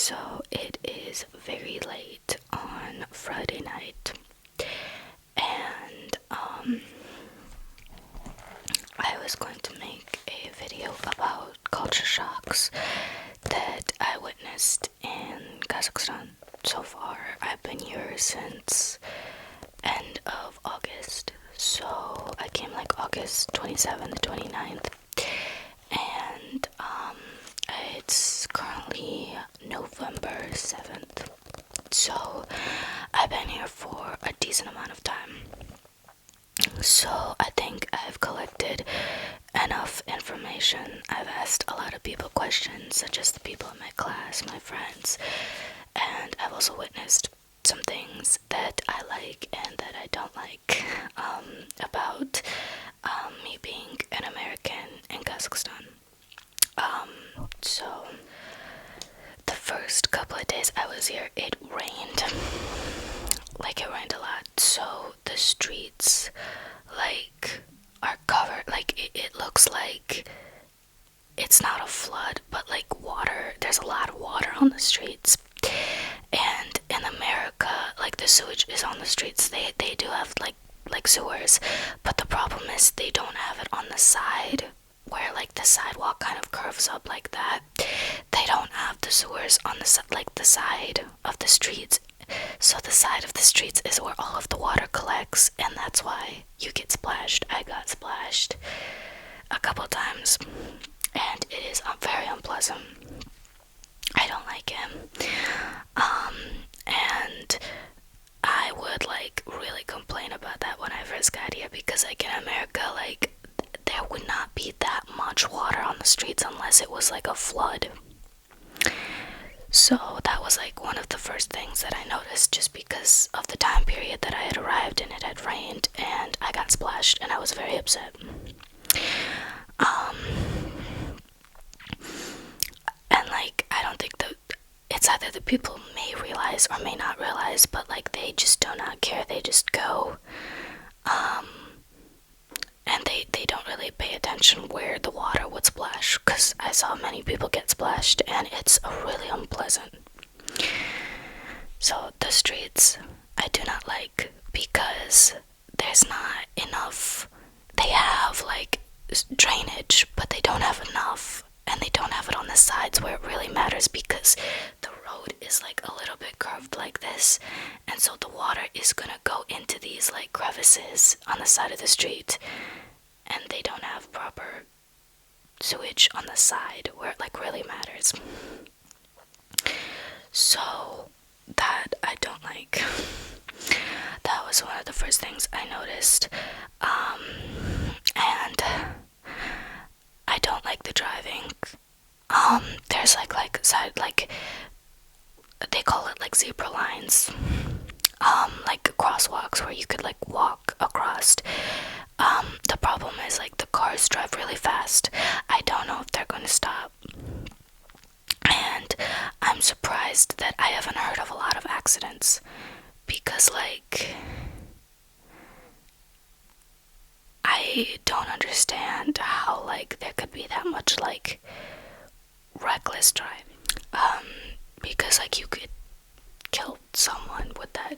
So it is very late on Friday night, and I was going to make a video about culture shocks that I witnessed in Kazakhstan. So far, I've been here since end of August, so I came like August 27th, 29th, and it's currently November 7th, so I've been here for a decent amount of time. So I think I've collected enough information. I've asked a lot of people questions, such as the people in my class, my friends, and I've also witnessed some things that I like and that I don't like about me being an American in Kazakhstan. So the first couple of days I was here, it rained. Like, it rained a lot, so the streets are covered. It looks like it's not a flood, but like water. There's a lot of water on the streets. And in America, like, the sewage is on the streets. They do have like sewers, but the problem is they don't have it on the side where like the sidewalk kind of curves up like that. They don't have the sewers on the side of the streets. So the side of the streets is where all of the water collects, and that's why you get splashed. I got splashed a couple times, and it is very unpleasant. I don't like it. And I would like really complain about that when I first got here, because like in America, like there would not be that much water on the streets unless it was like a flood. So that was like one of the first things that I noticed, just because of the time period that I had arrived and it had rained and I got splashed, and I was very upset. And like, I don't think that it's either the people may realize or may not realize, but like they just do not care. They just go, and they don't really pay attention where the water would splash, because I saw many people get splashed and it's really unpleasant. So the streets I do not like, because there's not enough. They have like drainage, but they don't have enough, and they don't have it on the sides where it really matters, because the road is like a little bit curved like this, and so the water is gonna go into these like crevices on the side of the street, and they don't have proper sewage on the side where it like really matters. So that I don't like. That was one of the first things I noticed. And I don't like the driving. There's like they call it like zebra lines, like crosswalks where you could like walk across. The problem is like the cars drive really fast. I don't know if they're gonna stop, and I'm surprised that I haven't heard of a lot of accidents, because like I don't understand how like there could be that much like reckless driving, because like you could kill someone with that.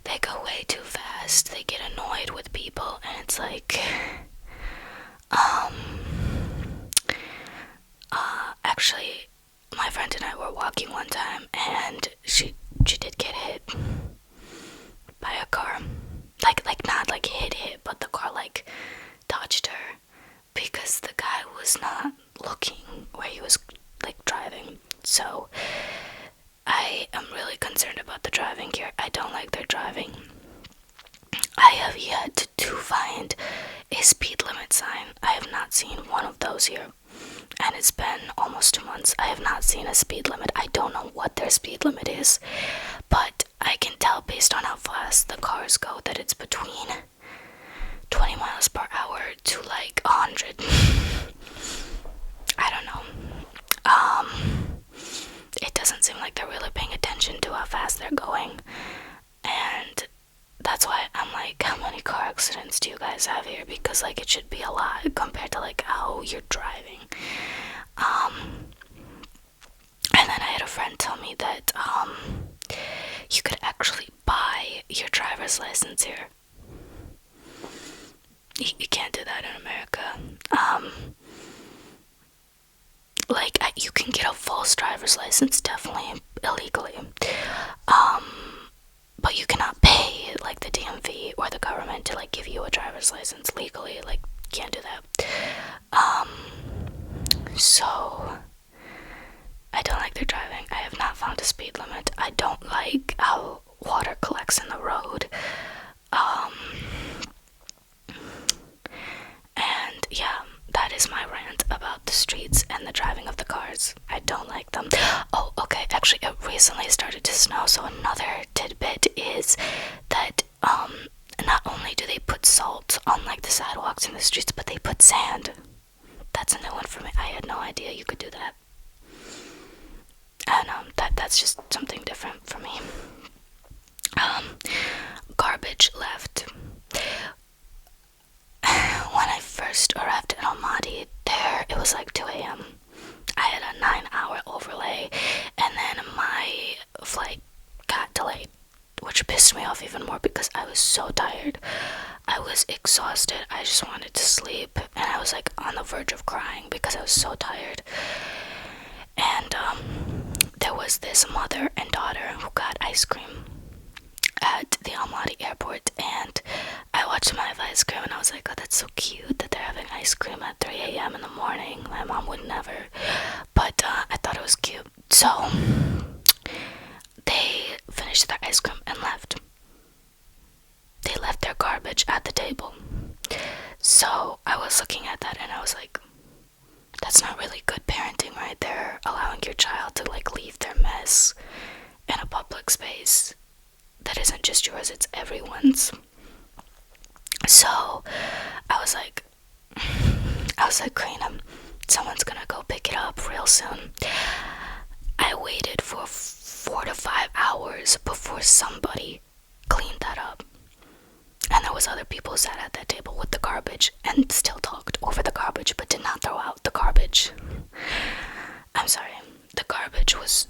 They go way too fast, they get annoyed with people, and it's like actually my friend and I were walking one time, and she did get hit by a car. Like not like hit, but the car like touched her, because the guy was not looking where he was like driving. So I am really concerned about the driving here. I don't like their driving. I have yet to find a speed limit sign. I have not seen one of those here, and it's been almost 2 months. I have not seen a speed limit. I don't know what their speed limit is, but I can tell based on how fast the cars go that it's between 20 miles per hour to like 100. I don't know. It doesn't seem like they're really paying attention to how fast they're going, and that's why I'm like, how many car accidents do you guys have here? Because like it should be a lot compared to like how you're driving. And then I had a friend tell me that you could actually buy your driver's license here. You can't do that in America. Like, you can get a false driver's license, definitely illegally. But you cannot pay like the DMV or the government to like give you a driver's license legally. Like, can't do that. So I don't like their driving. I have not found a speed limit. I don't like how water collects in the road. And yeah, that is my rant about the streets and the driving of the cars. I don't like them. Oh, okay, actually it recently started to snow, so another tidbit is that not only do they put salt on like the sidewalks and the streets, but they put sand. That's a new one for me. I had no idea you could do that. And that's just something different for me. Garbage left. When I first arrived in Almaty, it was like 2 a.m. I had a 9-hour overlay, and then my flight got delayed, which pissed me off even more because I was so tired. I was exhausted. I just wanted to sleep, and I was like on the verge of crying because I was so tired. And there was this mother and daughter who got ice cream at the Almaty airport, and I watched them have ice cream, and I was like, oh, that's so cute that they're having ice cream at 3 a.m. in the morning. My mom would never, but I thought it was cute. So they finished their ice cream and left. They left their garbage at the table. So I was looking at that and I was like, that's not really good parenting, right there, allowing your child to like leave their mess in a public space that isn't just yours, it's everyone's. So I was like, Karina, someone's gonna go pick it up real soon. I waited for 4 to 5 hours before somebody cleaned that up. And there was other people sat at that table with the garbage and still talked over the garbage but did not throw out the garbage. I'm sorry, the garbage was...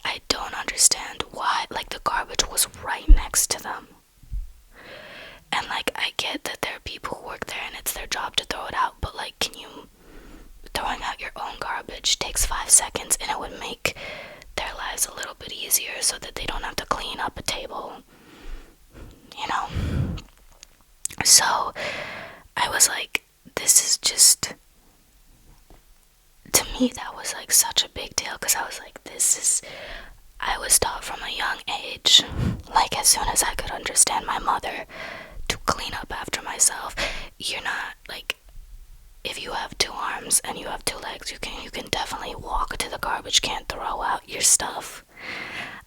I don't understand why, like, the garbage was right next to them. And like, I get that there are people who work there and it's their job to throw it out, but like, throwing out your own garbage takes 5 seconds, and it would make their lives a little bit easier so that they don't have to clean up a table, you know? So I was like, this is just, to me that was like such a big deal, because I was like, I was taught from a young age, like as soon as I could understand my mother, to clean up after myself. You're not like, if you have 2 arms and you have 2 legs, you can definitely walk to the garbage can, throw out your stuff.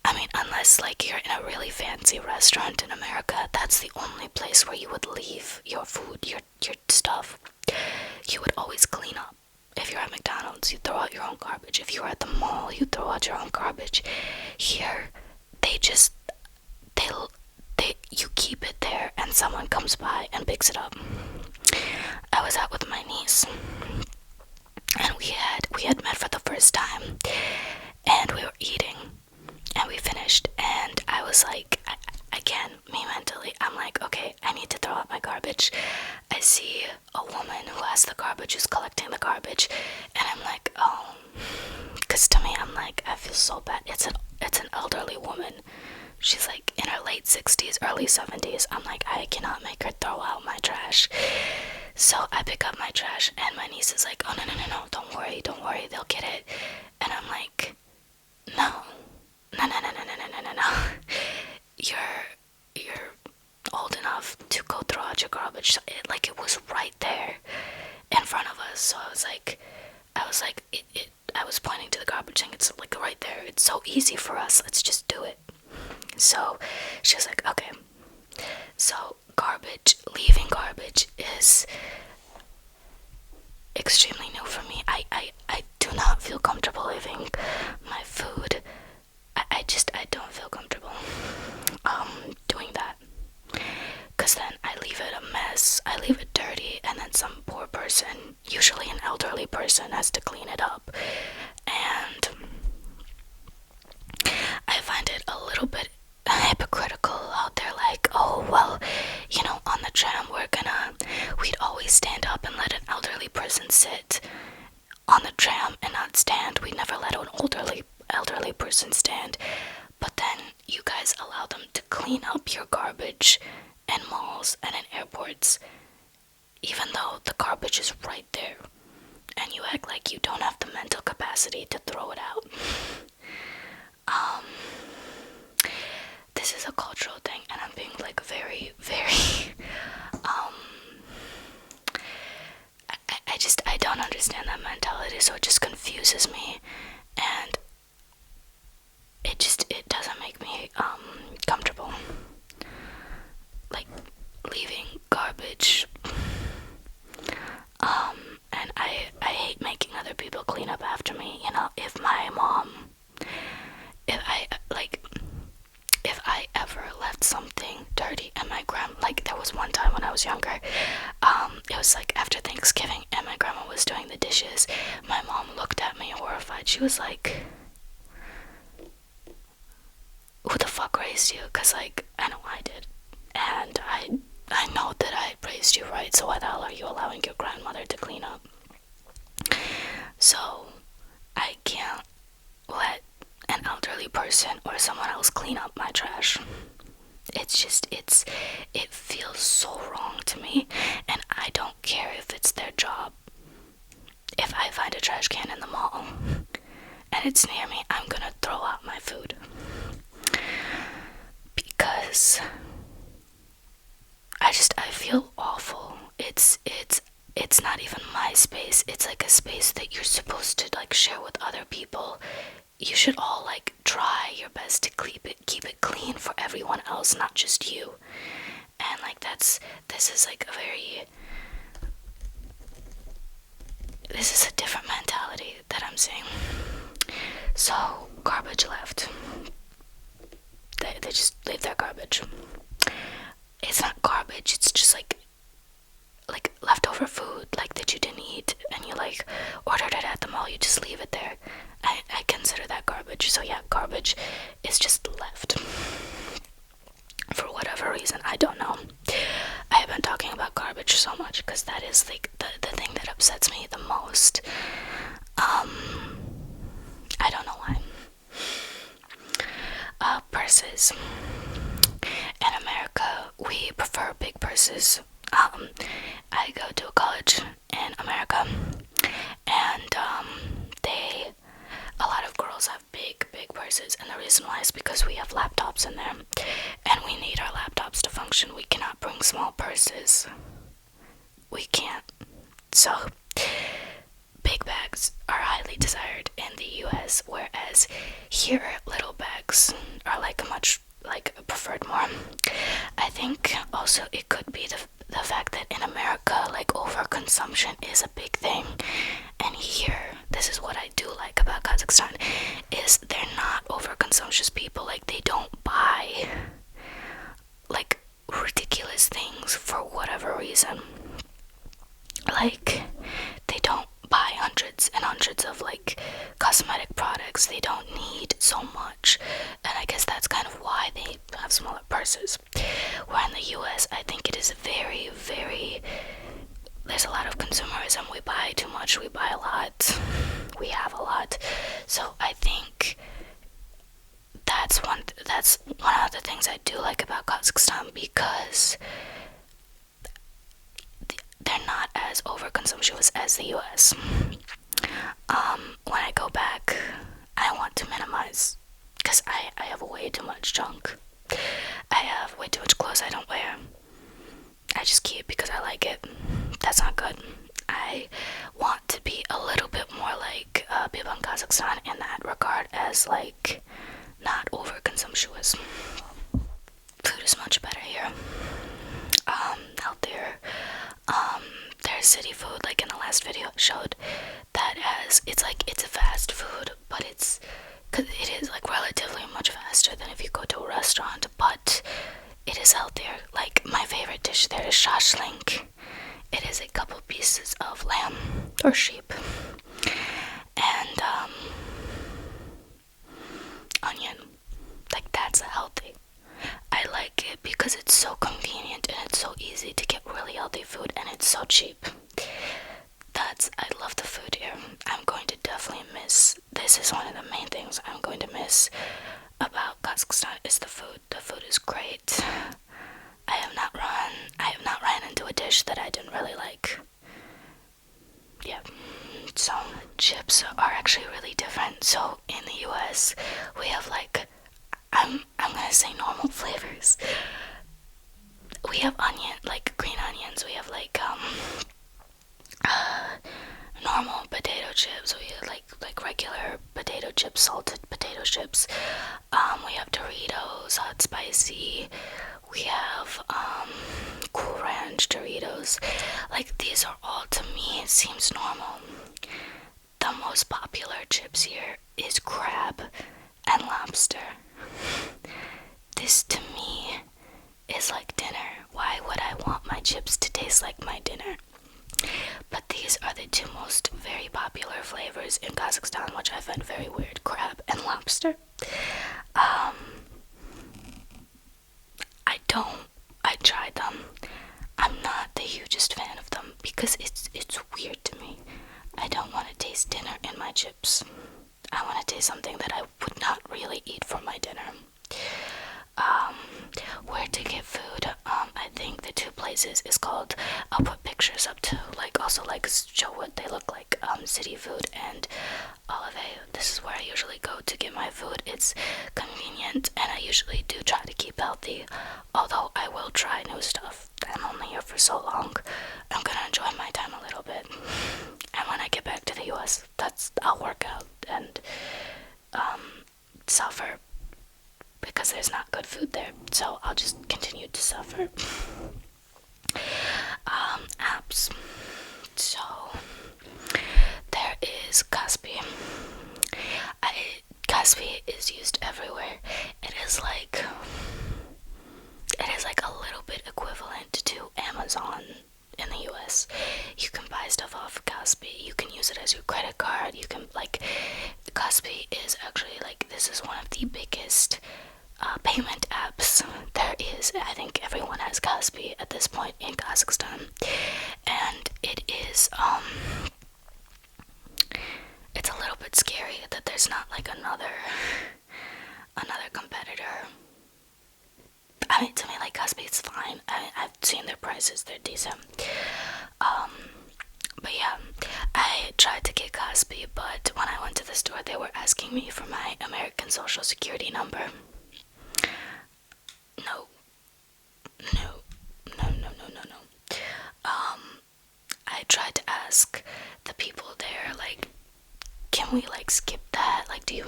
I mean, unless like you're in a really fancy restaurant in America, that's the only place where you would leave your food, your stuff. You would always clean up. If you're at McDonald's, you throw out your own garbage. If you're at the mall, you throw out your own garbage. Here, you keep it there and someone comes by and picks it up. I was out with my niece, and we had met for the first time, and we were eating, and we finished, and I was like, again, me mentally, I'm like, okay, I need to throw out my garbage. I see a woman who has the garbage, who's collecting the garbage, and I'm like, oh, because to me, I'm like, I feel so bad. It's an elderly woman. She's like in her late 60s, early 70s. I'm like, I cannot make her throw out my trash. So I pick up my trash, and my niece is like, oh, no, don't worry, they'll get it. And I'm like, no. You're old enough to go throw out your garbage. So it was right there in front of us. So I was like, I was pointing to the garbage, and it's like right there. It's so easy for us. Let's just do it. So she was like, okay. So leaving garbage is extremely new for me. I do not feel comfortable leaving my food. I don't feel comfortable doing that, because then I leave it a mess, I leave it dirty, and then some poor person, usually an elderly person, has even sit on the tram and not stand. We never let an elderly person stand. But then you guys allow them to clean up your garbage in malls and in airports, even though the garbage is right there. And you act like you don't have the mental capacity to throw it out. This is a cultural thing, and I'm being like very, very, I don't understand that mentality, so it just confuses me, and it doesn't make me, comfortable. Like, leaving garbage, and I hate making other people clean up after me, you know. If I ever left something dirty and my grandma, like, there was one time when I was younger, it was like after Thanksgiving and my grandma was doing the dishes. My mom looked at me horrified. She was like, who the fuck raised you? Because, like, I know I did, and I know that I raised you right, so why the hell are you allowing your grandmother to clean up? So I can't let an elderly person or someone else clean up my trash. It feels so wrong to me, and I don't care if it's their job. If I find a trash can in the mall and it's near me, I'm gonna throw out my food, because I feel awful. It's not even my space. It's like a space that you're supposed to, like, share with other people. You should all, like, try your best to keep it clean for everyone else, not just you. And, like, this is a different mentality that I'm seeing. So, garbage left. They just leave their garbage. It's not garbage, it's just like leftover food, like, that you didn't eat and you, like, ordered it at the mall. You just leave it there. I consider that garbage. So yeah, garbage is just left for whatever reason. I don't know. I have been talking about garbage so much because that is, like, the thing that upsets me the most. I don't know why. Purses. In America, we prefer big purses. I go to a college in America, and a lot of girls have big purses, and the reason why is because we have laptops in there, and we need our laptops to function. We cannot bring small purses. We can't. So, big bags are highly desired in the US, whereas here, little bags are, like, much, like, preferred more. I think also it could be the fact that in America, like, overconsumption is a big thing, and here, this is what I do like about Kazakhstan, is they're not overconsumptious people. Like, they don't buy, like, ridiculous things for whatever reason. Like, they don't buy hundreds and hundreds of, like, cosmetic products. They don't need so much, and I guess that's kind of why they have smaller purses. Where in the US, I think it is very, very, there's a lot of consumerism. We buy too much, we buy a lot, we have a lot. So I think that's one of the things I do like about Kazakhstan, because they're not as overconsumptuous as the US. When I go back, I want to minimize, because I have way too much junk. I have way too much clothes I don't wear. I just keep because I like it. That's not good. I want to be a little bit more like people in Kazakhstan in that regard, as, like, not overconsumptuous. Food is much better here. Healthier. There's city food, like in the last video I showed, that it's a fast food, but it is, like, relatively much faster than if you go to a restaurant, but it is healthier. Like, my favorite dish there is shashlik. It is a couple pieces of lamb or sheep and onion. Like, that's healthy. I like it because it's so convenient and it's so easy to get really healthy food, and it's so cheap. we have onion, like green onions. We have like normal potato chips. We have like regular potato chips, salted potato chips. We have Doritos, hot spicy. We have Cool Ranch Doritos. Like, these are all, to me, it seems normal. The most popular chips here is crab and lobster. This to me is like dinner. Why would I want my chips to taste like my dinner? But these are the two most very popular flavors in Kazakhstan, which I find very weird: crab and lobster. I tried them. I'm not the hugest fan of them because it's weird to me. I don't want to taste dinner in my chips. I want to taste something that I would not really eat for my dinner. Where to get food? I think the two places is called, I'll put pictures up to also show what they look like, City Food and Olive. This is where I usually go to get my food. It's convenient and I usually do try to keep healthy, although I will try new stuff. I'm only here for so long. I'm gonna enjoy my time a little bit, and when I get back to the US, I'll work out and suffer because there's not good food there, so I'll just continue to suffer. Apps. So there is Kaspi. Kaspi is used everywhere. It is like a little bit equivalent to Amazon in the US. You can buy stuff off Kaspi. You can use it as your credit card. You can Kaspi is actually this is one of the biggest payment apps there is. I think everyone has Kaspi at this point in Kazakhstan, and it is it's a little bit scary that there's not another competitor. I mean, to me, Kaspi is fine. I've seen their prices; they're decent. But yeah, I tried to get Kaspi, but when I went to the store, they were asking me for my American Social Security number. No. I tried to ask the people there, can we skip that? Do you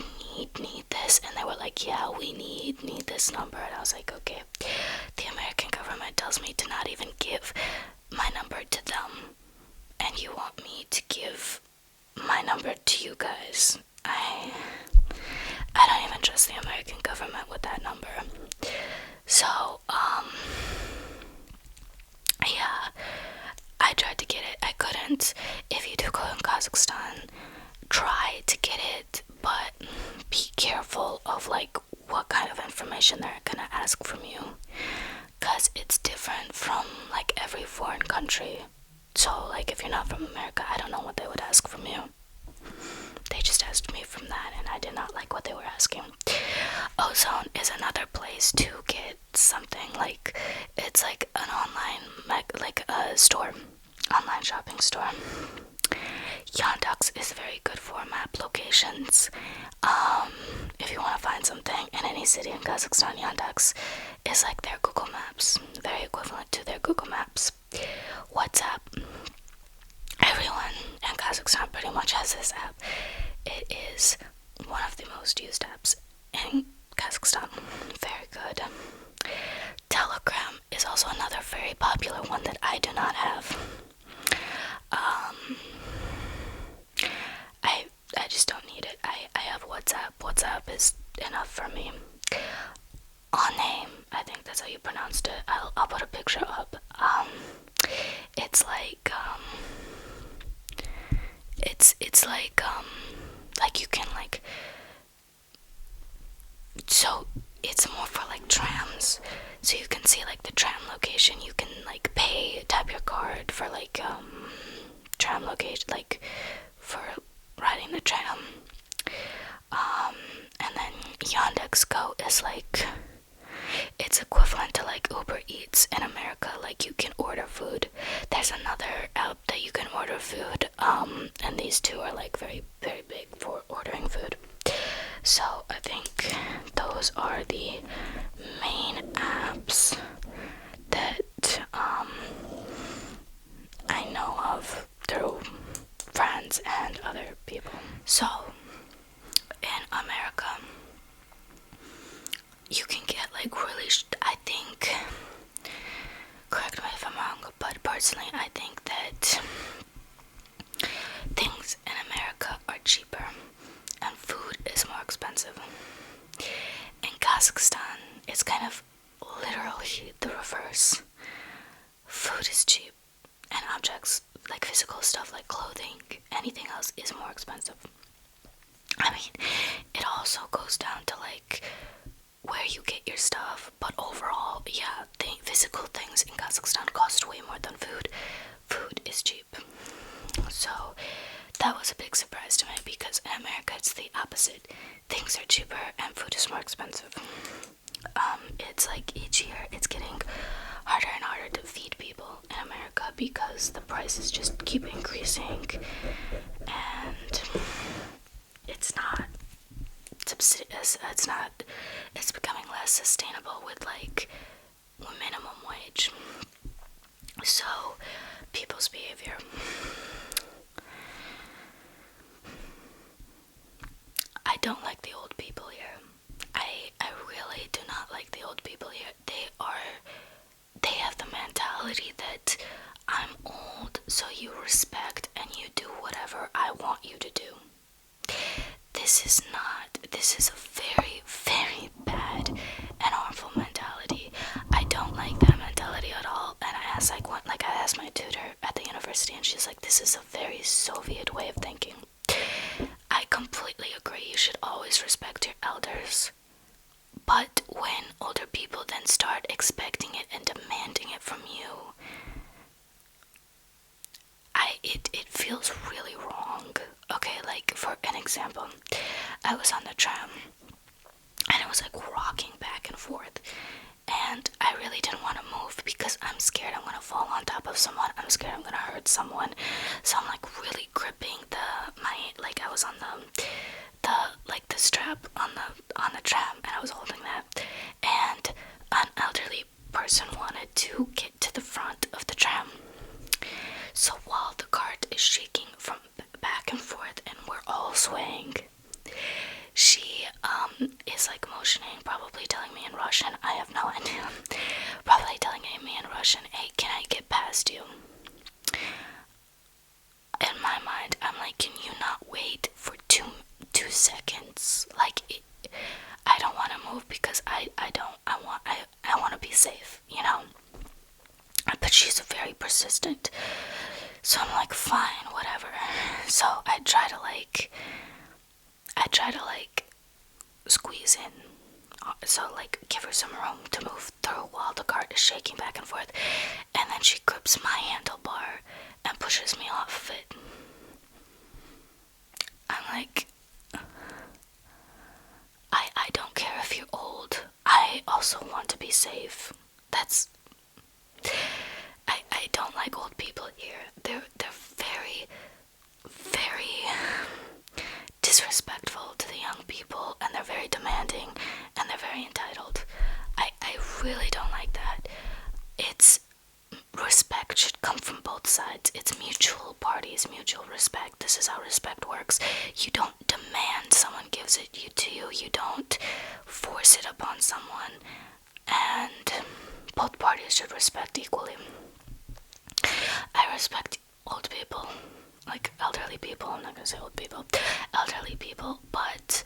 need this? And they were like, yeah, we need this number. And I was like, okay. The American government tells me to not even give my number to them, and you want me to give my number to you guys? I don't even trust the American government with that number. So, yeah, I tried to get it. I couldn't. If you do go in Kazakhstan, try to get it, but be careful of what kind of information they're gonna ask from you, because it's different from every foreign country. So if you're not from America, I don't know what they would ask from you. They just asked me from that, and I did not like what they were asking. Ozone is another place to get something. It's an online store, online shopping store. Yandex is very good for map locations. If you want to find something in any city in Kazakhstan, Yandex is their Google Maps, very equivalent to their Google Maps. WhatsApp. Everyone in Kazakhstan pretty much has this app. It is one of the most used apps in Kazakhstan. Very good. Telegram is also another very popular one that I do not have. I just don't need it. I have WhatsApp. WhatsApp is enough for me. On name, I think that's how you pronounced it. I'll put a picture up. It's you can so it's more for trams. So you can see the tram location. You can tap your card for tram location, for riding the tram. And then Yandex Go is it's equivalent to Uber Eats in America. You can order food. There's another app that you can order food, and these two are very, very big for ordering food. So I think those are the main apps that worse. Food is cheap, and objects like physical stuff like clothing, anything else is more expensive. I mean, it also goes down to like where you get your stuff, but overall, yeah, physical things in Kazakhstan cost way more than food. Food is cheap. So that was a big surprise to me, because in America it's the opposite. Things are cheaper and food is more expensive. It's like each year it's getting harder and harder to feed people in America because the prices just keep increasing, and it's becoming less sustainable with like minimum wage. So people's behavior. I don't like the old people here. I really do not like the old people here. They have the mentality that I'm old, so you respect and you do whatever I want you to do. This is a very, very bad and harmful mentality. I don't like that mentality at all. And I asked my tutor at the university, and she's like, this is a very Soviet way of thinking. I completely agree. You should always respect your elders. But when older people then start expecting it and demanding it from you, it feels really wrong. Okay, like for an example, I was on the tram and it was like rocking back and forth, and I really didn't want to move because I'm scared I'm gonna fall on top of someone. I'm scared I'm gonna hurt someone. So I'm like really gripping I was on the strap on the tram, and I was holding that, and an elderly person wanted to get to the front of the tram. So while the cart is shaking from back and forth and we're all swaying, she is like motioning, probably telling me in Russian, I have no idea, probably telling me in Russian, hey, can I get past you? In my mind, I'm like, can you not wait for two seconds? Like, I don't want to move because I want to be safe, you know? But she's very persistent. So I'm like, fine, whatever. So I try to squeeze in. So like give her some room to move through while the cart is shaking back and forth. And then she grips my handlebar and pushes me off of it. I'm like, I don't care if you're old. I also want to be safe. I don't like old people here. They're very, very disrespectful to the young people, and they're very demanding, and they're very entitled. I really don't like that. Respect should come from both sides. It's mutual parties, mutual respect. This is how respect works. You don't demand someone gives it to you. You don't force it upon someone, and both parties should respect equally. I respect old people, like elderly people. I'm not gonna say old people, elderly people, but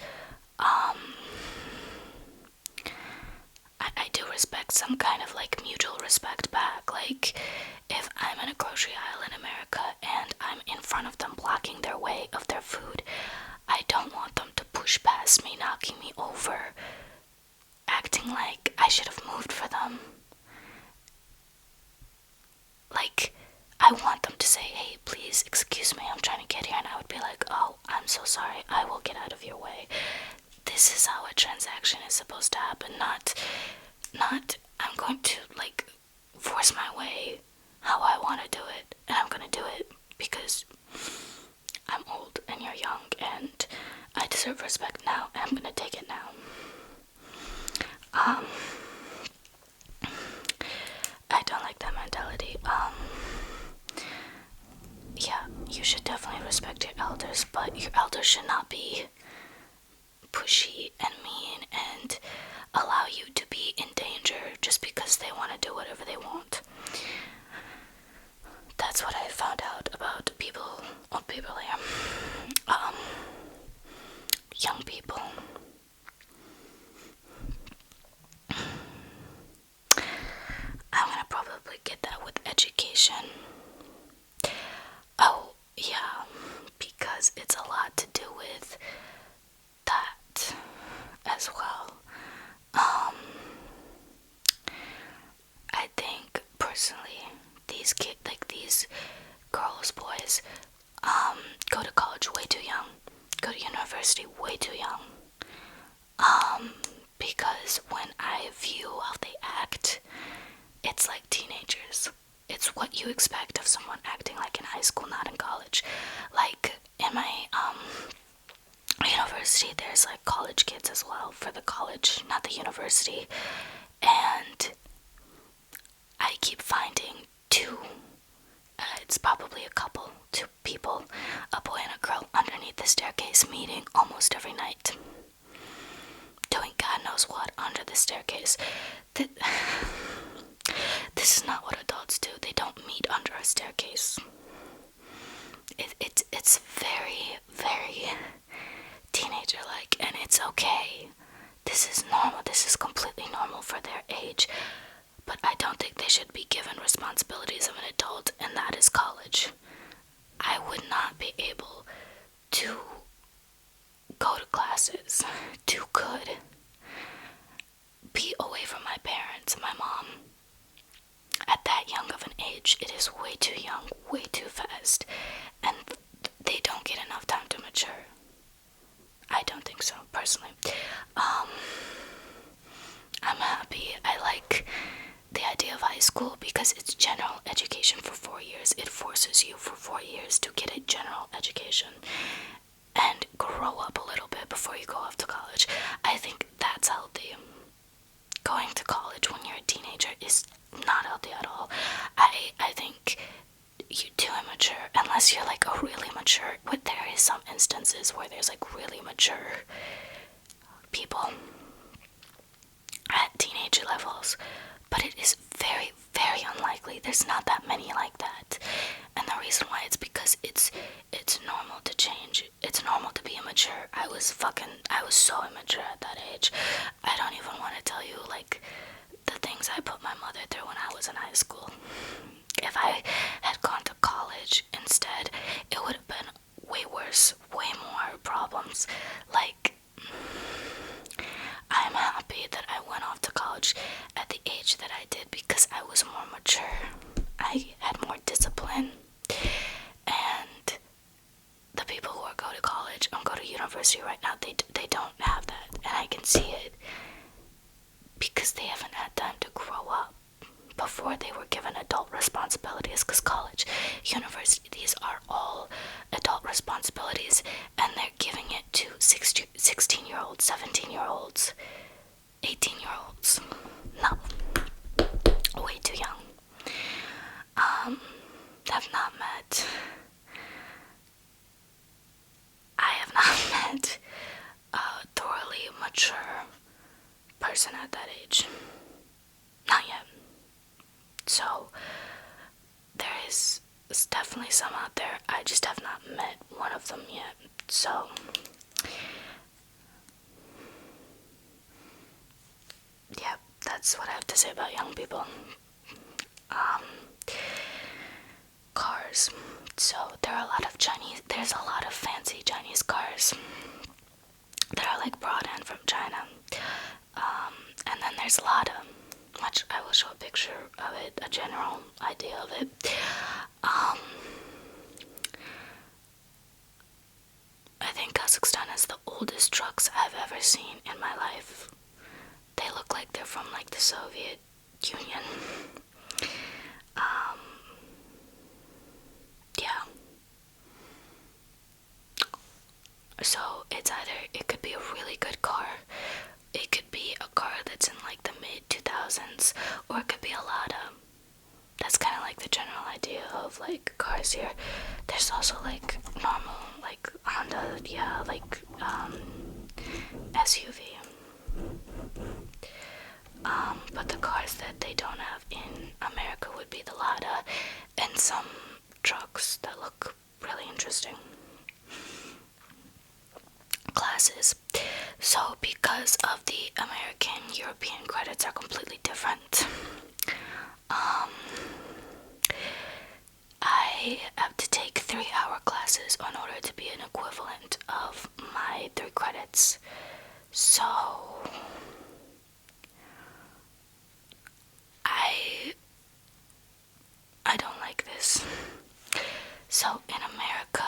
I do respect some kind of like mutual respect back. Like if I'm in a grocery aisle in America and I'm in front of them blocking their way of their food, I don't want them to push past me, knocking me over, acting like I should have moved for them. Like, I want them to say, hey, please, excuse me, I'm trying to get here, and I would be like, oh, I'm so sorry, I will get out of your way. This is how a transaction is supposed to happen, not I'm going to, like, force my way how I want to do it, and I'm gonna do it because I'm old and you're young, and I deserve respect now, and I'm gonna take it now. I don't like that mentality. Yeah, you should definitely respect your elders, but your elders should not be pushy and mean and allow you to be in danger just because they want to do whatever they want. That's what I found out about old people here. Young people. I'm gonna get that with education. Oh, yeah, because it's a lot to do with that as well. I think personally, these girls, boys, go to college way too young, go to university way too young. Because when I view how they act, it's like teenagers. It's what you expect of someone acting like in high school, not in college. Like in my university, there's like college kids as well, for the college, not the university. And I keep finding it's probably a couple, two people, a boy and a girl, underneath the staircase, meeting almost every night, doing God knows what under the staircase. This is not what adults do. They don't meet under a staircase. It's very, very teenager-like, and it's okay. This is normal. This is completely normal for their age. But I don't think they should be given responsibilities of an adult, and that is college. I would not be able to go to classes, to good, be away from my parents, my mom. At that young of an age, it is way too young, way too fast, and they don't get enough time to mature. I don't think so, personally. I'm happy. I like the idea of high school because it's general education for 4 years. It forces you for 4 years to get a general education and grow up a little bit before you go off to college. I think that's healthy. Going to college when you're a teenager is not healthy at all. I think you're too immature, unless you're like a really mature, but there is some instances where there's like really mature people at teenager levels, but it is very, very unlikely. There's not that many like that. And the reason why, it's because it's normal to change. It's normal to be immature. I was so immature at that age. I don't even want to tell you like the things I put my mother through when I was in high school. If I had gone to college instead, it would have been way worse, way more problems. Like, I'm happy that I went off to college at the age that I did because I was more mature. I had more discipline. And the people who are go to college and go to university right now, they don't have that. And I can see it because they haven't had time to grow up before they were given adult responsibilities, because college, university, these are all adult responsibilities, and they're giving it to 16-year-olds, 17-year-olds, 18-year-olds. No, way too young. I have not met a thoroughly mature person at that age. Not yet. So there is definitely some out there. I just have not met one of them yet. So yeah, that's what I have to say about young people. Cars. So there's a lot of fancy Chinese cars that are like brought in from China. And then there's a lot of, I will show a picture of it, a general idea of it. I think Kazakhstan is the oldest trucks I've ever seen in my life. They look like they're from like the Soviet Union. Yeah. So it could be a really good car. It could be a car that's in like the mid 2000s, or it could be a Lada. That's kind of like the general idea of like cars here. There's also like normal like Honda, yeah, like SUV. But the cars that they don't have in America would be the Lada and some trucks that look really interesting. Classes. So because of the American European credits are completely different, I have to take 3-hour classes in order to be an equivalent of my 3 credits. So I don't like this. So in America,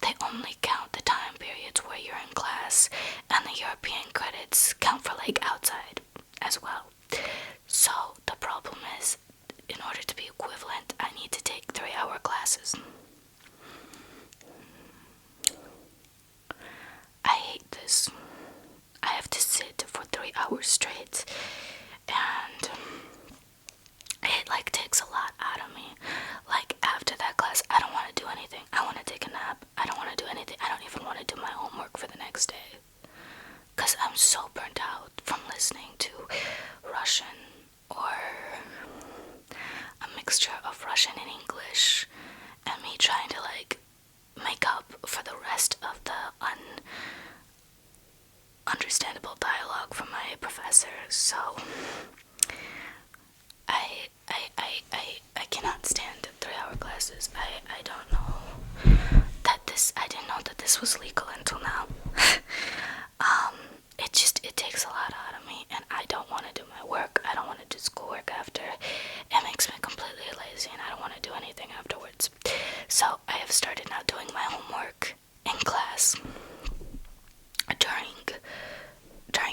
they only count the time periods where you're in class, and the European credits count for like outside as well. So the problem is, in order to be equivalent, I need to take 3-hour classes. I hate this. I have to sit for 3 hours straight, and it like takes a lot out of me. Like after that class, I don't want to do anything. I want to take a nap. I don't want to do anything. I don't even want to do my homework for the next day, because I'm so burnt out from listening to Russian, or a mixture of Russian and English, and me trying to like make up for the rest of the understandable dialogue from my professors. So I cannot stand 3-hour classes. I don't know that this, I didn't know that this was legal until now. It takes a lot out of me, and I don't want to do my work. I don't want to do schoolwork after. It makes me completely lazy, and I don't want to do anything afterwards. So I have started now doing my homework in class during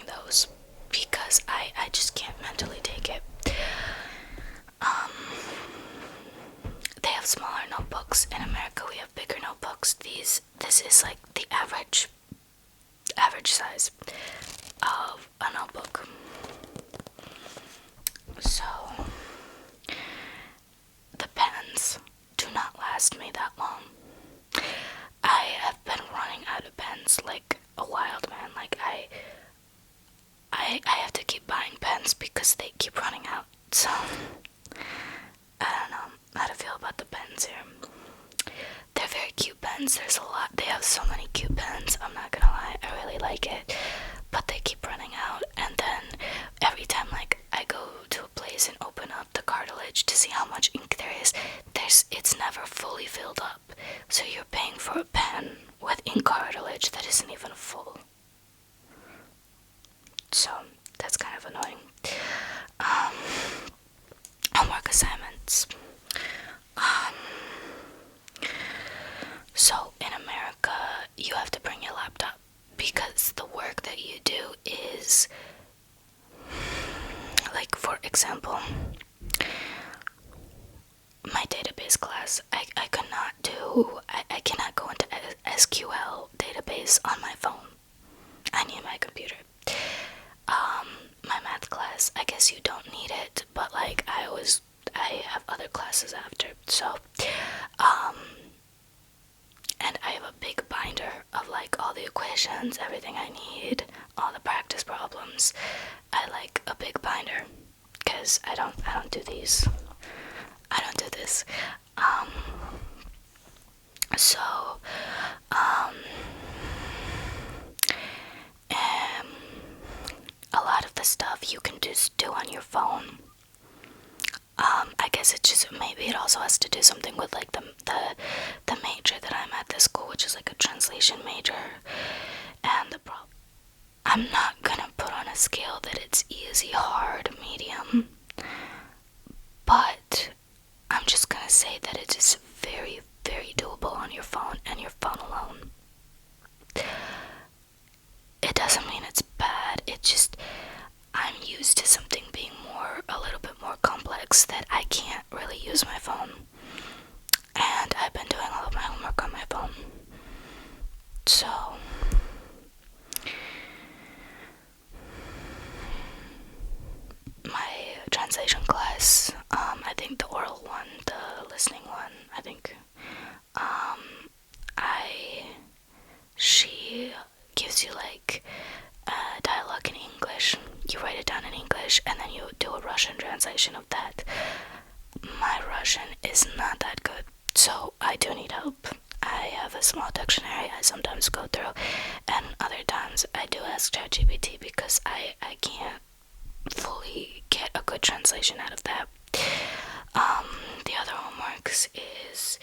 those, because I just can't mentally take it. They have smaller notebooks. In America, we have bigger notebooks. This is like the average size of a notebook. So the pens do not last me that long. I have been running out of pens like a wild man. Like I have to keep buying pens because they keep running out. So I don't know how to feel about the pens here. They're very cute pens. There's a lot. They have so many cute pens. I'm not gonna lie. I really like it. But they keep running out. And then every time like I go to a place and open up the cartridge to see how much ink there is, it's never fully filled up. So you're paying for a pen with ink cartridge that isn't even full. So that's kind of annoying. Homework assignments. So in America, you have to bring your laptop, because the work that you do is, like, for example, my database class, I cannot go into SQL database on my phone. I need my computer. My math class, I guess you don't need it, but like I have other classes after, so and I have a big binder of like all the equations, everything I need, all the practice problems. I like a big binder, because I don't do these. I don't do this. A lot of the stuff you can just do on your phone. I guess maybe it also has to do something with like the major that I'm at this school, which is like a translation major. And I'm not gonna put on a scale that it's easy, hard, medium, but I'm just gonna say that it is very, very doable on your phone and your phone alone. It doesn't mean it's bad, it's just I'm used to something being a little bit more complex, that I can't really use my phone. And I've been doing all of my homework on my phone. So my translation class, I think the oral one, the listening one, I think, she gives you like a dialogue in English. You write it down in English, and then you do a Russian translation of that. My Russian is not that good, so I do need help. I have a small dictionary I sometimes go through, and other times I do ask ChatGPT, because I can't fully get a good translation out of that. The other shocks is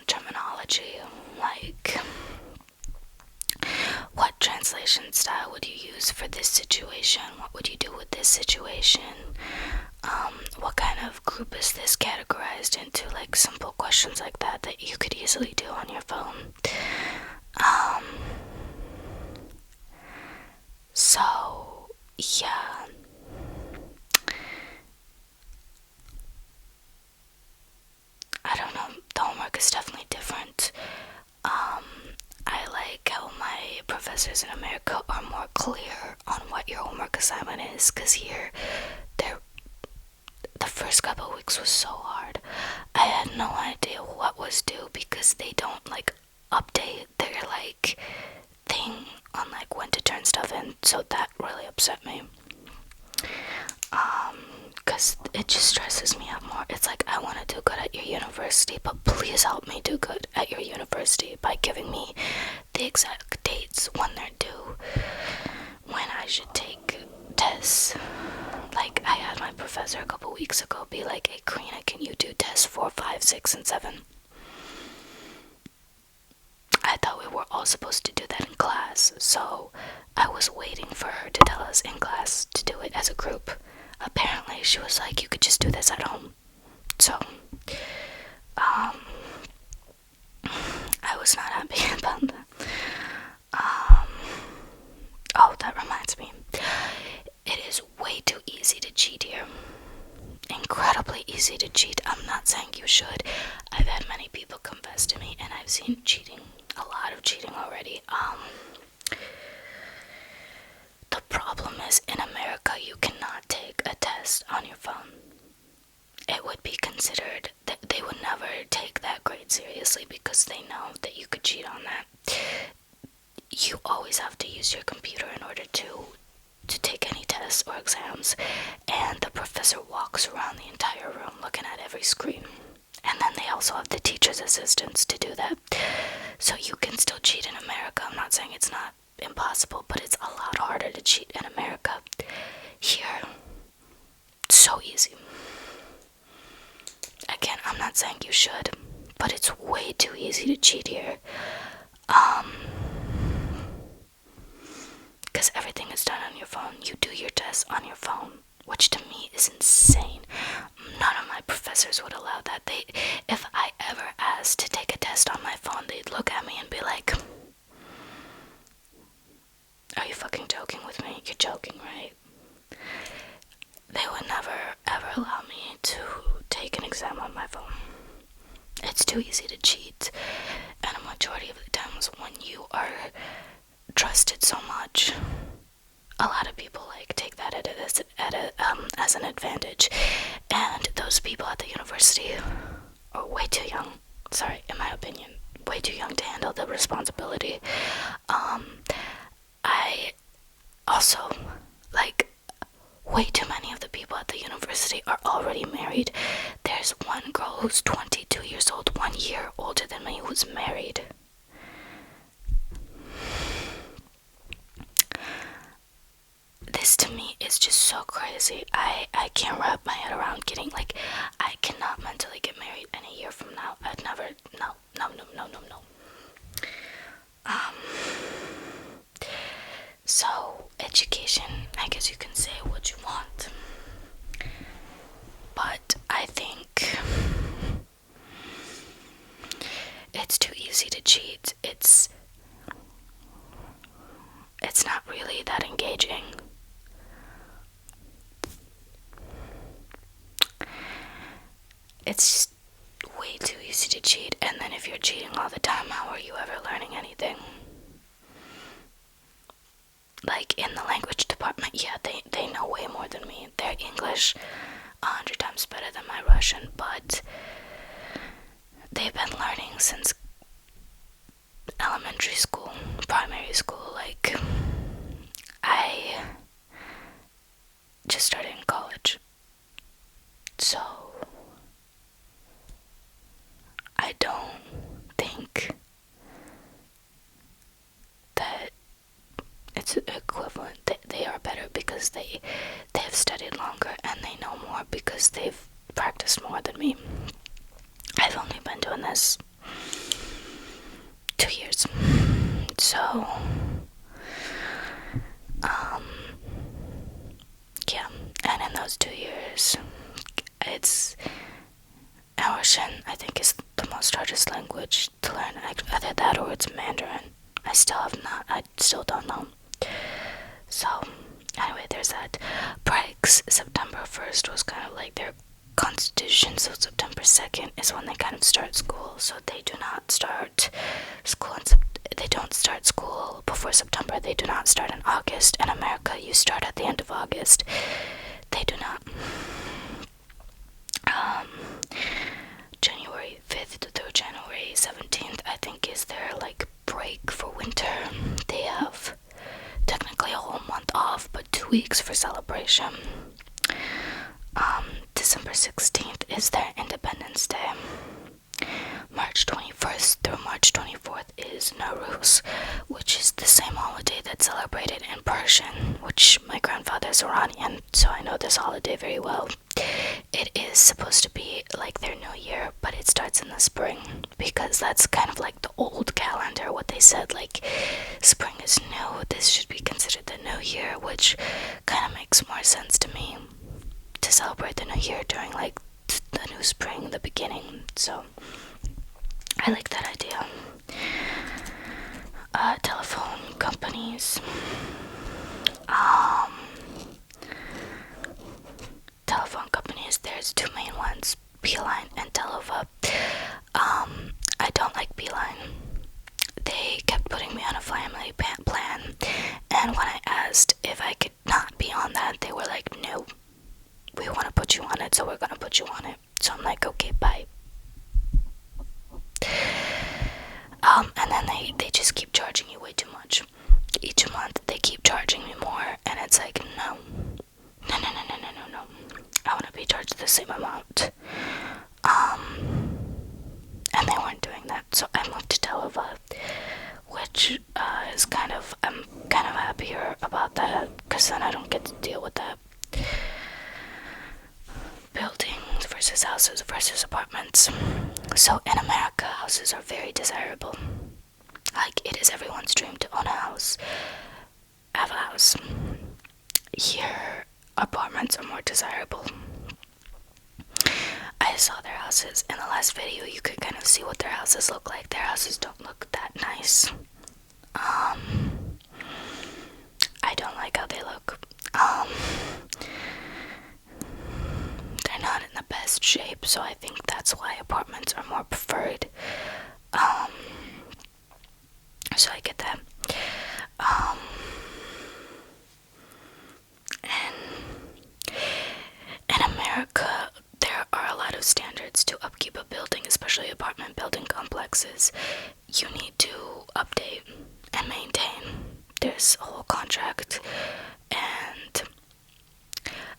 terminology, like what translation style would you use for this situation? What would you do with this situation? What kind of group is this categorized into? Like simple questions like that you could easily do on your phone. So yeah. I don't know, the homework is definitely different. I like how my professors in America are more clear on what your homework assignment is, because here, the first couple of weeks was so hard. I had no idea what was due because they don't like update their like thing on like when to turn stuff in, so that really upset me. Because it just stresses me out more. It's like, I want to do good at your university, but please help me do good at your university by giving me the exact dates when they're due, when I should take tests. Like, I had my professor a couple weeks ago be like, hey Karina, can you do tests 4, 5, 6, and 7? I thought we were all supposed to do that in class, so I was waiting for her to tell us in class to do it as a group. Apparently she was like, you could just do this at home. So I was not happy about that. Oh, that reminds me, it is way too easy to cheat here. Incredibly easy to cheat. I'm not saying you should. I've had many people confess to me, and I've seen cheating, a lot of cheating already. The problem is, in America, you cannot take a test on your phone. It would be considered that they would never take that grade seriously because they know that you could cheat on that. You always have to use your computer in order to take any tests or exams, and the professor walks around the entire room looking at every screen. And then they also have the teacher's assistants to do that. So you can still cheat in America. I'm not saying it's not impossible, but it's a lot harder to cheat in America. Here, so easy. Again, I'm not saying you should, but it's way too easy to cheat here. Because everything is done on your phone. You do your tests on your phone, which to me is insane. None of my professors would allow that. If I ever asked to take a test on my phone, they'd look at me and be like, are you fucking joking with me? You're joking, right? They would never ever allow me to take an exam on my phone. It's too easy to cheat, and a majority of the times when you are trusted so much, a lot of people like take that as an advantage, and those people at the university are way too young. Sorry, in my opinion, way too young to handle the responsibility. I also, like, way too many of the people at the university are already married. There's one girl who's 22 years old, 1 year older than me, who's married. This to me is just so crazy. I can't wrap my head around getting, like, I cannot mentally get married in a year from now. I'd never, no. So, education, I guess you can say what you want. But I think it's too easy to cheat. It's not really that engaging. It's just way too easy to cheat, and then if you're cheating all the time, how are you ever learning anything? Like, in the language department, yeah, they know way more than me. Their English 100 times better than my Russian, but they've been learning since elementary school, primary school. Like, I just started in college, so I don't think that it's equivalent. They are better because they have studied longer, and they know more because they've practiced more than me. as 2 years. So, yeah, and in those 2 years, it's Russian, I think, is the most hardest language to learn. Either that or it's Mandarin. I still don't know. So, anyway, there's that. Breaks, September 1st was kind of like their constitution, so September 2nd is when they kind of start school. So they do not start school they don't start school before September. They do not start in August. In America, you start at the end of August. They do not. January 5th through January 17th, I think, is their like break for winter. They have technically a whole month off, but 2 weeks for celebration. December 16th is their Independence Day. March 21st through March 24th is Nowruz, which is the same holiday that's celebrated in Persian, which my grandfather is Iranian, so I know this holiday very well. It is supposed to be like their new year, but it starts in the spring, because that's kind of like the old calendar, what they said, like spring is new, this should be considered the new year, which kind of makes more sense to me, to celebrate the new year during like the new spring, the beginning. So I like that idea. Telephone companies. Telephone companies, there's two main ones, Beeline and Telova. I don't like Beeline. They kept putting me on a family plan, and when I asked if I could not be on that, they were like, no, we want to put you on it, so we're gonna put you on it. So I'm like, okay, bye. And then they just keep charging you way too much. Each month they keep charging me more, and it's like, no. I want to be charged the same amount. And they weren't doing that, so I moved to Telova, which is I'm kind of happier about that, because then I don't get to deal with that. Buildings versus houses versus apartments. So in America, houses are very desirable. Like, it is everyone's dream to own a house, have a house. Here, apartments are more desirable. I saw their houses in the last video. You could kind of see what their houses look like. Their houses don't look that nice. I don't like how they look. They're not in the best shape, so I think that's why apartments are more preferred. So I get that. And in America, there are a lot of standards to upkeep a building, especially apartment building complexes. You need to update and maintain. There's a whole contract, and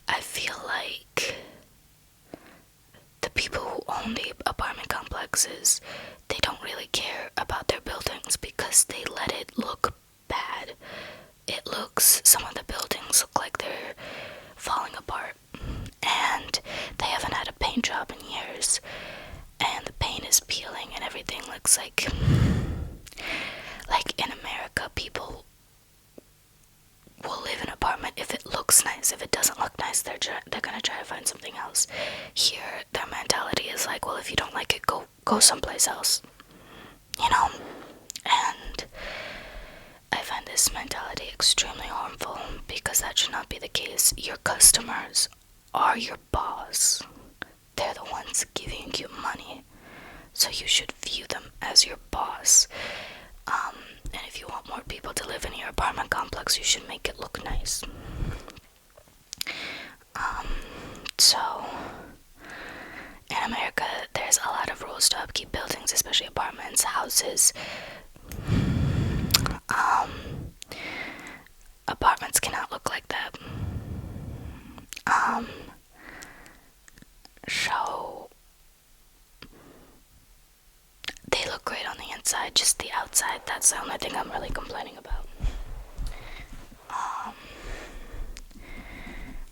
I feel like the people who own the apartment complexes, they don't really care about their buildings because they let it look bad. Some of the buildings look like they're falling apart, and they haven't had a paint job in years, and the paint is peeling and everything looks like in America, people will live in an apartment if it looks nice. If it doesn't look nice, they're gonna try to find something else. Here, their mentality is like, well, if you don't like it, go someplace else, you know? And I find this mentality extremely harmful, because that should not be the case. Your customers are your boss. They're the ones giving you money, so you should view them as your boss. And if you want more people to live in your apartment complex, you should make it look nice. So in America, there's a lot of rules to upkeep buildings, especially apartments, houses. Apartments cannot look like that. So they look great on the inside, just the outside, that's the only thing I'm really complaining about.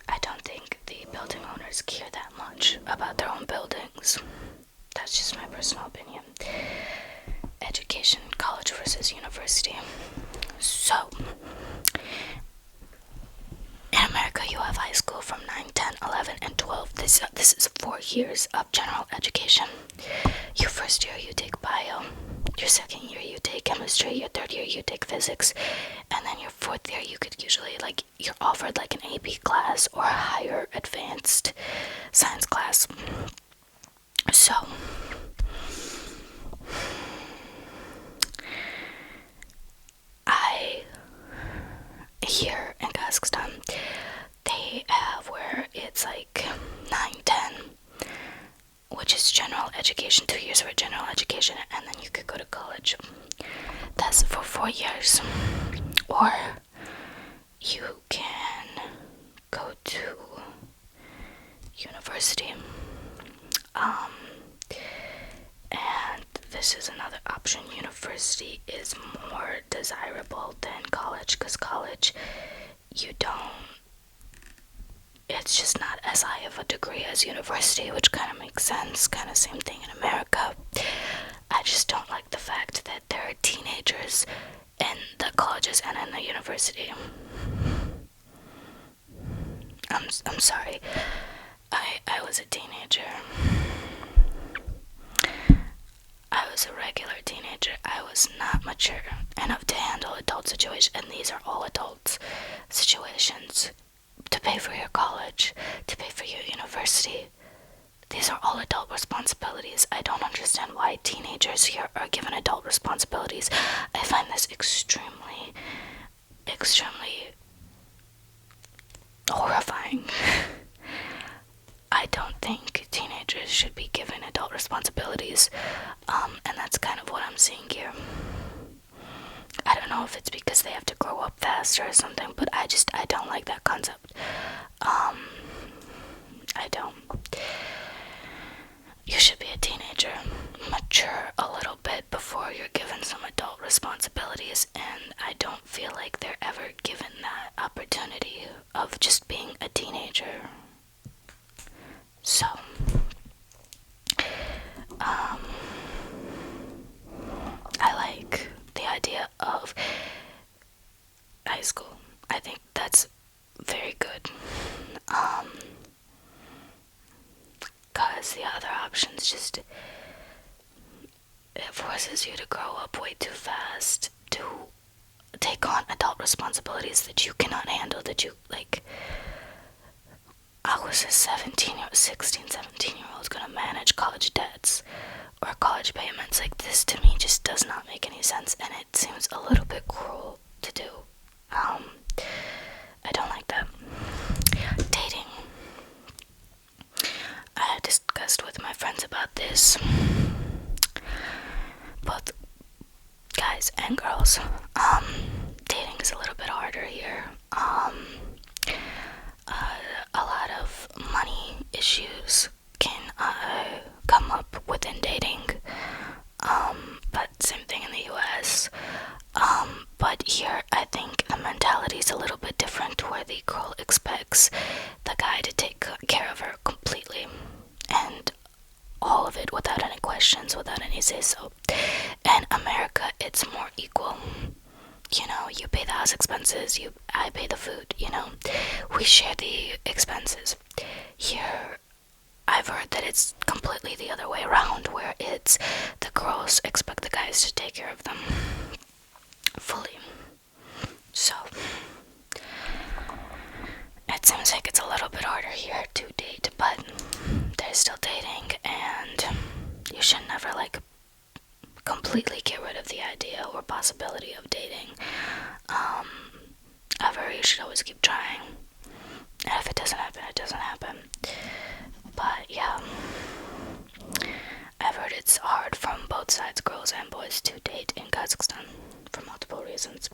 I don't think the building owners care that much about their own buildings. That's just my personal opinion. Education, college versus university. So, in America, you have high school from 9, 10, 11, and 12. This is 4 years of general education. Your first year, you take bio. Your second year, you take chemistry. Your third year, you take physics. And then your fourth year, you could usually, like, you're offered like an AP class or a higher advanced science class. So, here in Kazakhstan, they have where it's like 9, 10, which is general education, 2 years of general education, and then you could go to college. That's for 4 years. Or you can go to university. And this is another option. University is more desirable than college, because college, it's just not as high of a degree as university, which kind of makes sense. Kind of same thing in America. I just don't like the fact that there are teenagers in the colleges and in the university. I'm sorry. I was a teenager. I was a regular teenager. I was not mature enough to handle adult situations, and these are all adult situations. To pay for your college, to pay for your university. These are all adult responsibilities. I don't understand why teenagers here are given adult responsibilities. I find this extremely, extremely horrifying. I don't think teenagers should be given adult responsibilities, and that's kind of what I'm seeing here. I don't know if it's because they have to grow up faster or something, but I don't like that concept. I don't. You should be a teenager, mature a little bit before you're given some adult responsibilities, and I don't feel like they're ever given that opportunity of just being a teenager. So, I like the idea of high school. I think that's very good. Because the other options just, it forces you to grow up way too fast to take on adult responsibilities that you cannot handle, that you, like, I was a 16, 17-year-old gonna manage college debts or college payments. Like, this to me just does not make any sense, and it seems a little bit cruel to do. I don't like that. Dating. I discussed with my friends about this. Both guys and girls. Dating is a little bit harder here. A lot of money issues can come up within dating. But same thing in the US. But here I think the mentality is a little bit different, where the girl expects the guy to take care of her completely and all of it without any questions, without any say-so. In America, it's more equal. You know, you pay the house expenses, I pay the food, you know. We share the expenses. Here, I've heard that it's completely the other way around, where it's the girls expect the guys to take care of them fully. So, it seems like it's a little bit harder here to date, but there's still dating, and you should never, like, completely get rid of the idea or possibility of dating. However, you should always keep trying, and if it doesn't happen, it doesn't happen. But yeah, I've heard it's hard from both sides, girls and boys, to date in Kazakhstan for multiple reasons.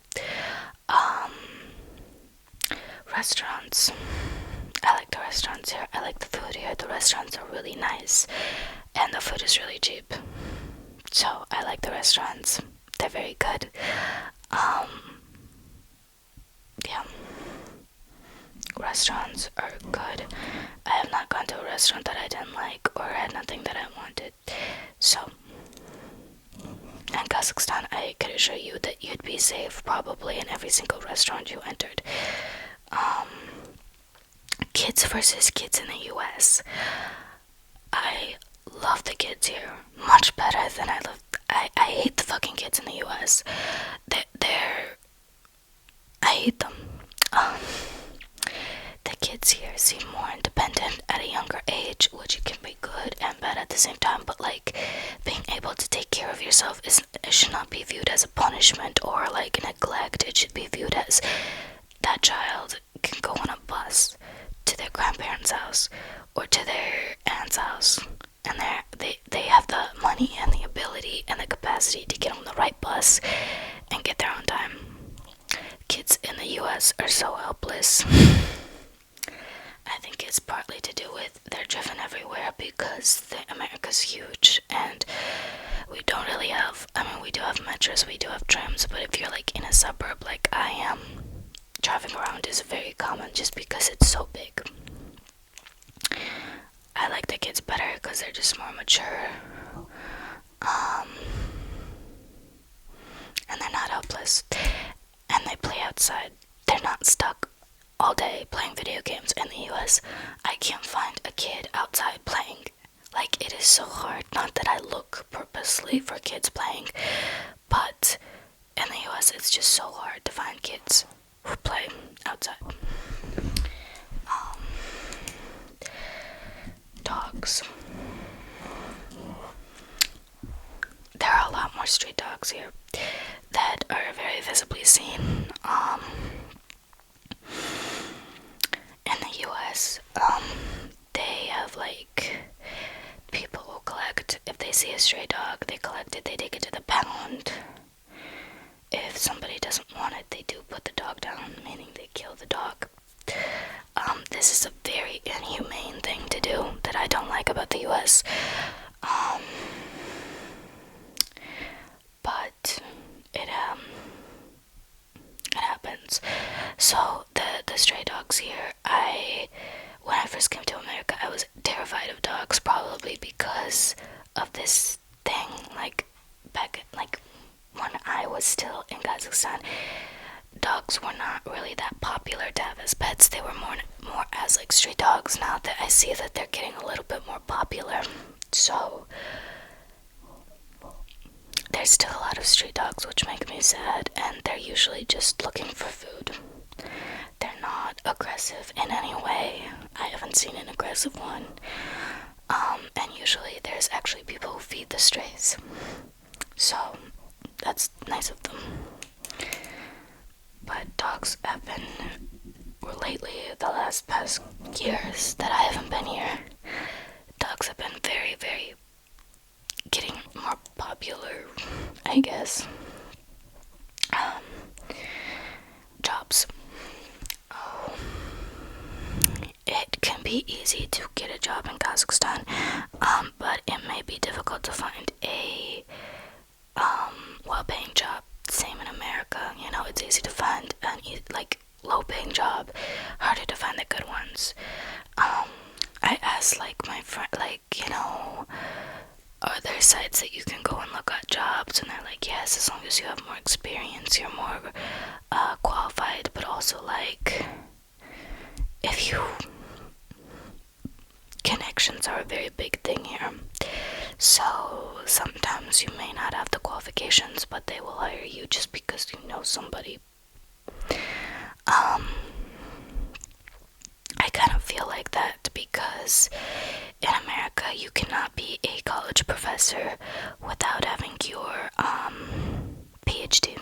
Restaurants. I like the restaurants here. I like the food here. The restaurants are really nice, and the food is really cheap. So I like the restaurants. They're very good. Yeah. restaurants are good. I have not gone to a restaurant that I didn't like or had nothing that I wanted. So, in Kazakhstan, I could assure you that you'd be safe probably in every single restaurant you entered. Kids versus kids in the US. I love the kids here much better than I love. I hate the fucking kids in the US. I hate them. The kids here seem more independent at a younger age, which can be good and bad at the same time, but like being able to take care of yourself it should not be viewed as a punishment or like neglect. It should be viewed as that child can go on a bus to their grandparents' house or to their aunt's house, and they have the money and the ability and the capacity to get on the right bus and get there on time. Kids in the US are so helpless. I think it's partly to do with they're driven everywhere because America's huge and we don't really have, we do have metros, we do have trams, but if you're like in a suburb like I am, driving around is very common just because it's so big. I like the kids better because they're just more mature. And they're not helpless. And they play outside. They're not stuck all day playing video games. In the US, I can't find a kid outside playing. Like, it is so hard. Not that I look purposely for kids playing, but in the US, it's just so hard to find kids who play outside. Dogs. There are a lot more street dogs here that are very visibly seen. In the US, they have like people who collect. If they see a stray dog, they collect it, they take it to the pound. If somebody doesn't want it, they do put the dog down, meaning they kill the dog. This is a very inhumane thing to do that I don't like about the US. But it happens. So the stray dogs here, when I first came to America, I was terrified of dogs, probably because of this thing. Like back when I was still in Kazakhstan, dogs were not really that popular to have as pets. They were more as like street dogs. Now that I see that they're getting a little bit more popular, so there's still a lot of street dogs, which make me sad, and they're usually just looking for food. They're not aggressive in any way. I haven't seen an aggressive one. And usually there's actually people who feed the strays. So that's nice of them. But dogs have been, lately, the past years that I haven't been here, dogs have been very, very getting more popular, I guess. Jobs. It can be easy to get a job in Kazakhstan, but it may be difficult to find a well-paying job. Same in America, it's easy to find an low-paying job, harder to find the good ones. I asked my friend, are there sites that you can go and look at jobs? And they're like, yes, as long as you have more experience, you're more qualified, but also if you, connections are a very big thing here. So sometimes you may not have the qualifications, but they will hire you just because you know somebody. I kind of feel like that because in America you cannot be a college professor without having your PhD.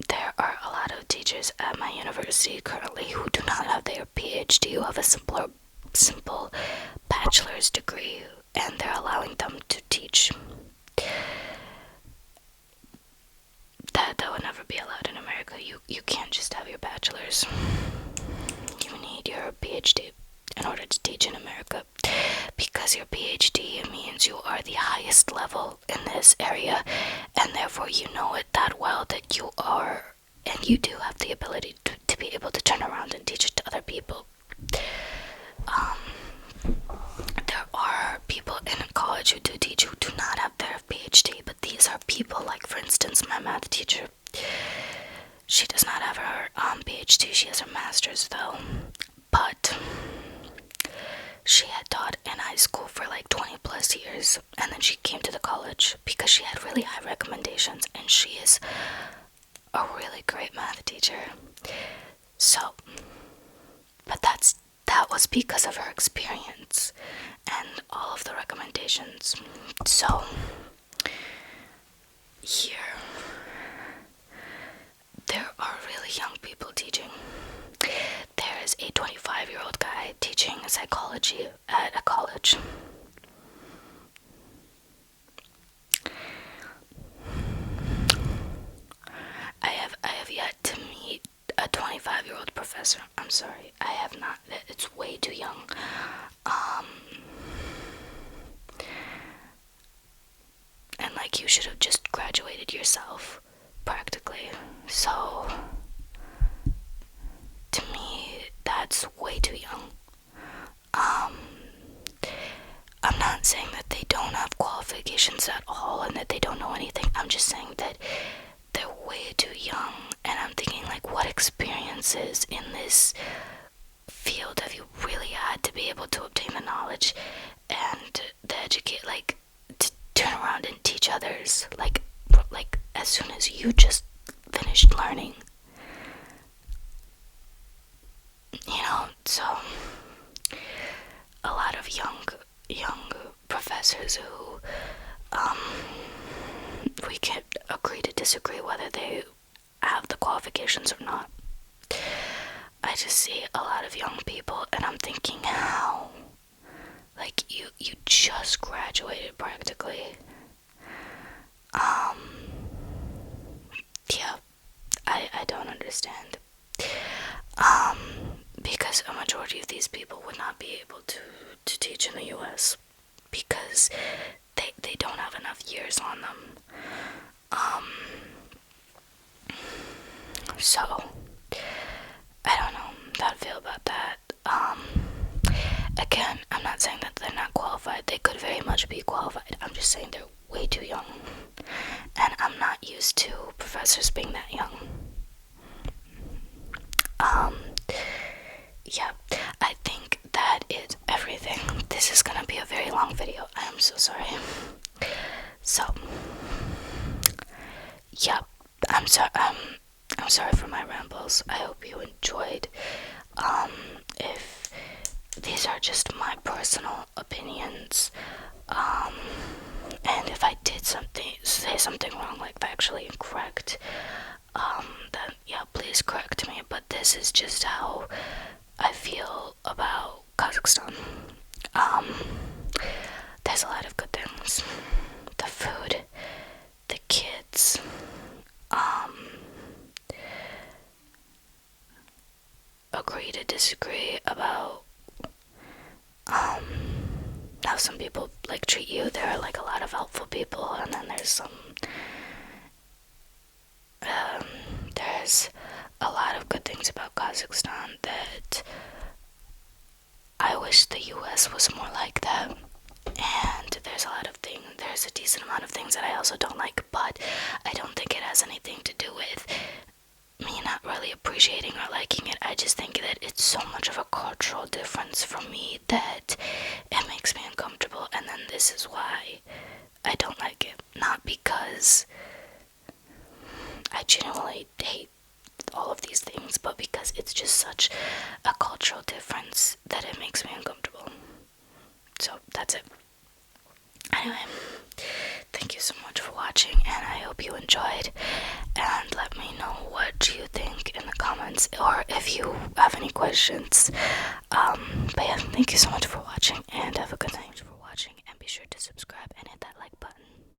There are a lot of teachers at my university currently who do not have their PhD, who have a simple bachelor's degree, and they're allowing them to teach. That would never be allowed in America. You can't just have your bachelor's. You need your PhD in order to teach in America, because your PhD means you are the highest level in this area, and therefore you know it that well that you are, and you do have the ability to be able to turn around and teach it to other people. There are people in college who do teach who do not have their PhD, but these are people like, for instance, my math teacher. She does not have her PhD, she has her master's though, but she had taught in high school for like 20 plus years, and then she came to the college because she had really high recommendations, and she is a really great math teacher. So, but that was because of her experience and all of the recommendations. So here there are really young people teaching. There is a 25-year-old guy teaching psychology at a college. I have yet to meet a 25-year-old professor. I'm sorry, I have not. It's way too young. And like, you should have just graduated yourself, practically. So to me, that's way too young. I'm not saying that they don't have qualifications at all and that they don't know anything. I'm just saying that they're way too young, and I'm thinking, like, what experiences in this field have you really had to be able to obtain the knowledge and the educate, like, to turn around and teach others, like as soon as you just finished learning, you know? So a lot of young professors who we could agree to disagree whether they have the qualifications or not. I just see a lot of young people, and I'm thinking, how? Like, you just graduated practically. Yeah, I don't understand. Because a majority of these people would not be able to teach in the US because they don't have enough years on them. So I don't know how to feel about that. Again, I'm not saying that they're not qualified. They could very much be qualified. I'm just saying they're way too young, and I'm not used to professors being that young. Yeah, I think that is everything. This is gonna be a very long video. I am so sorry. So, yeah, I'm sorry for my rambles. I hope you enjoyed. If these are just my personal opinions, and if I did say something wrong, like factually incorrect, then yeah, please correct me. But this is just how I feel about Kazakhstan. There's a lot of good things. The food, the kids, agree to disagree about how some people like treat you. There are like a lot of helpful people, and then there's a lot of good things about Kazakhstan that I wish the US was more like that. And there's a decent amount of things that I also don't like, but I don't think it has anything to do with me not really appreciating or liking it. I just think that it's so much of a cultural difference for me that it makes me uncomfortable, and then this is why I don't like it. Not because I genuinely hate all of these things, but because it's just such a cultural difference that it makes me uncomfortable. So that's it. Anyway, thank you so much for watching, and I hope you enjoyed, and let me know what you think in the comments, or if you have any questions. But yeah, thank you so much for watching, and have a good night.